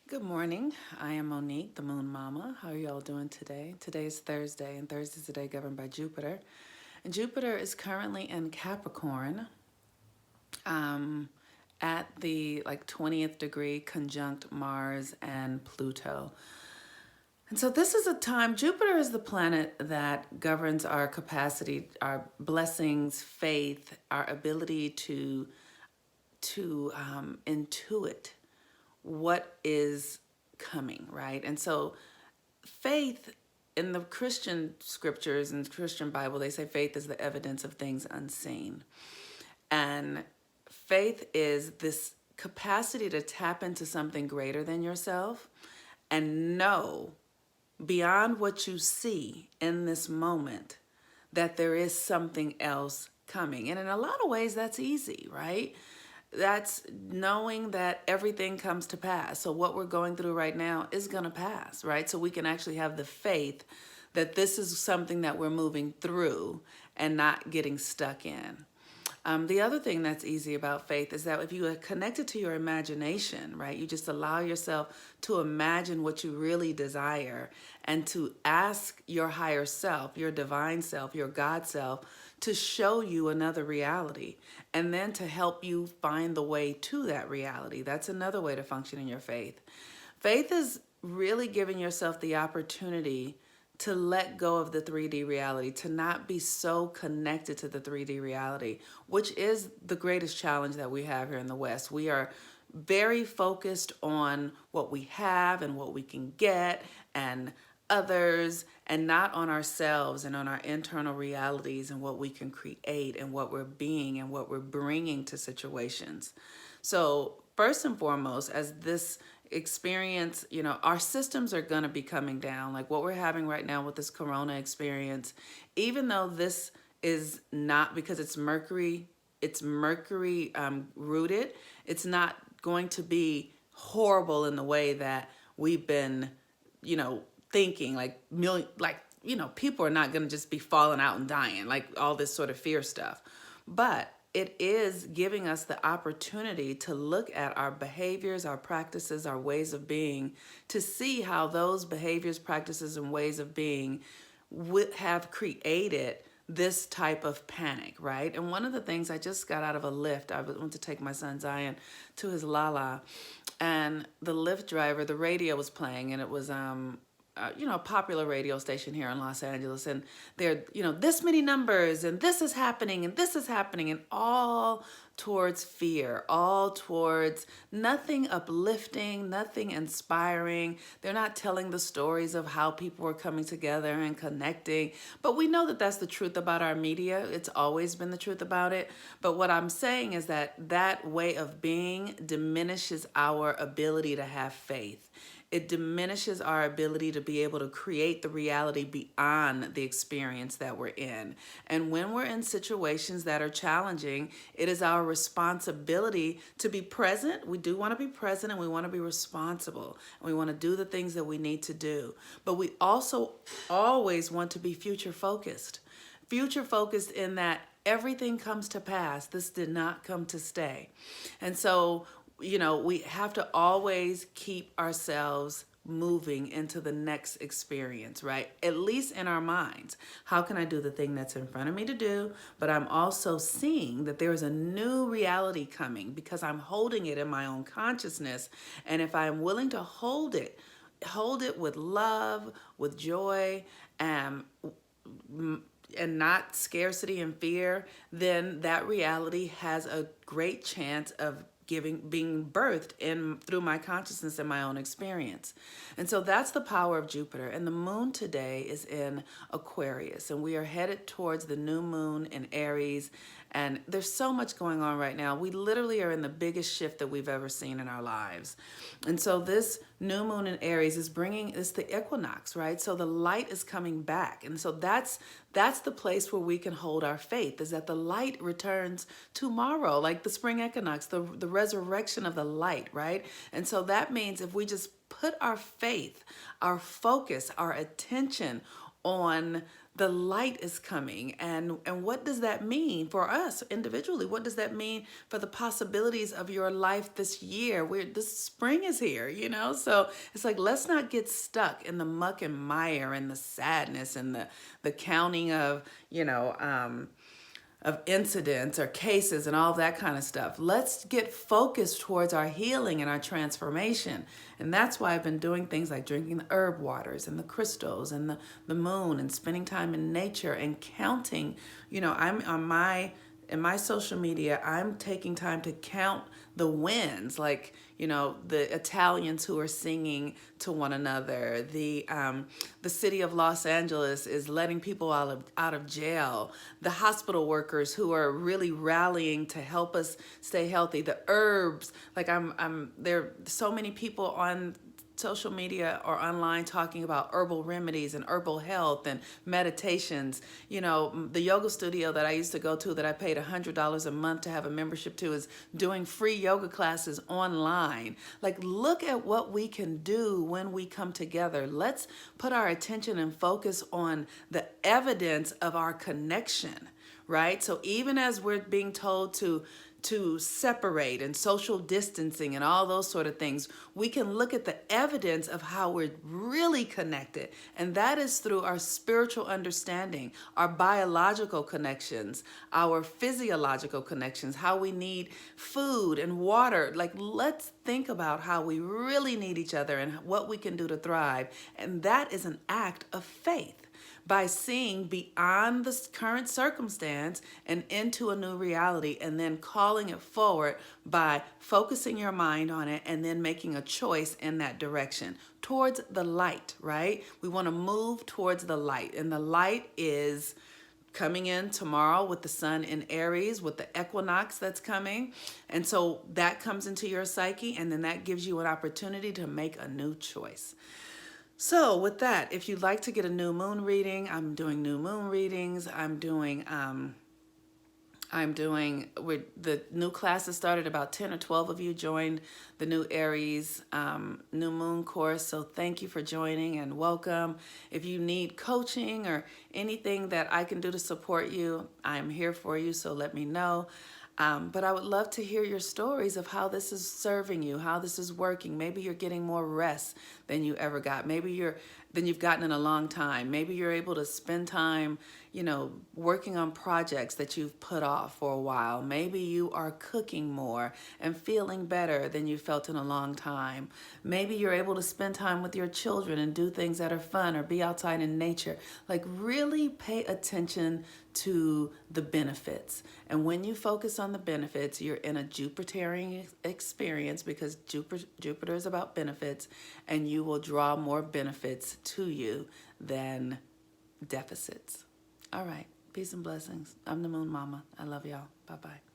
Good morning. I am Monique, the Moon Mama. How are y'all doing today? Today is Thursday, and Thursday is a day governed by Jupiter. And Jupiter is currently in Capricorn um, at the 20th degree conjunct Mars and Pluto. And so this is a time, Jupiter is the planet that governs our capacity, our blessings, faith, our ability to intuit what is coming, right? And so faith in the Christian scriptures and Christian Bible, they say faith is the evidence of things unseen. And faith is this capacity to tap into something greater than yourself and know beyond what you see in this moment that there is something else coming. And in a lot of ways, that's easy, right? That's knowing that everything comes to pass. So what we're going through right now is going to pass, right? So we can actually have the faith that this is something that we're moving through and not getting stuck in. The other thing that's easy about faith is that if you are connected to your imagination, right, you just allow yourself to imagine what you really desire and to ask your higher self, your divine self, your God self, to show you another reality and then to help you find the way to that reality. That's another way to function in your faith. Faith is really giving yourself the opportunity to let go of the 3D reality, to not be so connected to the 3D reality, which is the greatest challenge that we have here in the West. We are very focused on what we have and what we can get and others, and not on ourselves and on our internal realities and what we can create and what we're being and what we're bringing to situations. So first and foremost, as this experience, our systems are going to be coming down. Like what we're having right now with this corona experience, even though this is not, because it's Mercury rooted, it's not going to be horrible in the way that we've been, thinking people are not going to just be falling out and dying, like all this sort of fear stuff. But it is giving us the opportunity to look at our behaviors, our practices, our ways of being, to see how those behaviors, practices, and ways of being would have created this type of panic, right? And one of the things, I just got out of a lift. I went to take my son Zion to his Lala, and the Lyft driver, the radio was playing, and it was a popular radio station here in Los Angeles, and they're, this many numbers, and this is happening, and this is happening, and all towards fear, all towards nothing uplifting, nothing inspiring. They're not telling the stories of how people are coming together and connecting. But we know that that's the truth about our media. It's always been the truth about it. But what I'm saying is that that way of being diminishes our ability to have faith. It diminishes our ability to be able to create the reality beyond the experience that we're in. And when we're in situations that are challenging, it is our responsibility to be present. We do want to be present, and we want to be responsible, and we want to do the things that we need to do. But we also always want to be future focused. Future focused in that everything comes to pass. This did not come to stay. And so we have to always keep ourselves moving into the next experience, right? At least in our minds. How can I do the thing that's in front of me to do? But I'm also seeing that there is a new reality coming because I'm holding it in my own consciousness. And if I'm willing to hold it with love, with joy, and not scarcity and fear, then that reality has a great chance of being birthed in through my consciousness and my own experience. And so that's the power of Jupiter. And the moon today is in Aquarius, and we are headed towards the new moon in Aries. And there's so much going on right now. We literally are in the biggest shift that we've ever seen in our lives. And so this new moon in Aries is it's the equinox, right? So the light is coming back. And so that's the place where we can hold our faith, is that the light returns tomorrow, like the spring equinox, the resurrection of the light, right? And so that means if we just put our faith, our focus, our attention on the light is coming. And what does that mean for us individually? What does that mean for the possibilities of your life this year? This spring is here, you know? So it's like, let's not get stuck in the muck and mire and the sadness and the counting of, of incidents or cases and all that kind of stuff. Let's get focused towards our healing and our transformation. And that's why I've been doing things like drinking the herb waters and the crystals and the moon and spending time in nature and counting. I'm on in my social media, I'm taking time to count the wins, like, the Italians who are singing to one another. The city of Los Angeles is letting people out of jail. The hospital workers who are really rallying to help us stay healthy. The herbs, like there are so many people on social media or online talking about herbal remedies and herbal health and meditations. The yoga studio that I used to go to that I paid $100 a month to have a membership to is doing free yoga classes online. Like, look at what we can do when we come together. Let's put our attention and focus on the evidence of our connection, right? So even as we're being told to separate and social distancing and all those sort of things, we can look at the evidence of how we're really connected. And that is through our spiritual understanding, our biological connections, our physiological connections, how we need food and water. Like, let's think about how we really need each other and what we can do to thrive. And that is an act of faith, by seeing beyond the current circumstance and into a new reality, and then calling it forward by focusing your mind on it and then making a choice in that direction towards the light, right? We want to move towards the light, and the light is coming in tomorrow with the sun in Aries, with the equinox that's coming. And so that comes into your psyche, and then that gives you an opportunity to make a new choice. So with that, if you'd like to get a new moon reading, I'm doing new moon readings. The new classes started. About 10 or 12 of you joined the new Aries new moon course. So thank you for joining and welcome. If you need coaching or anything that I can do to support you, I'm here for you. So let me know. But I would love to hear your stories of how this is serving you, how this is working. Maybe you're getting more rest than you ever got. Maybe you've gotten in a long time. Maybe you're able to spend time, working on projects that you've put off for a while. Maybe you are cooking more and feeling better than you felt in a long time. Maybe you're able to spend time with your children and do things that are fun or be outside in nature. Like, really pay attention to the benefits. And when you focus on the benefits, you're in a Jupiterian experience, because Jupiter is about benefits, and you will draw more benefits to you than deficits. All right. Peace and blessings. I'm the Moon Mama. I love y'all. Bye-bye.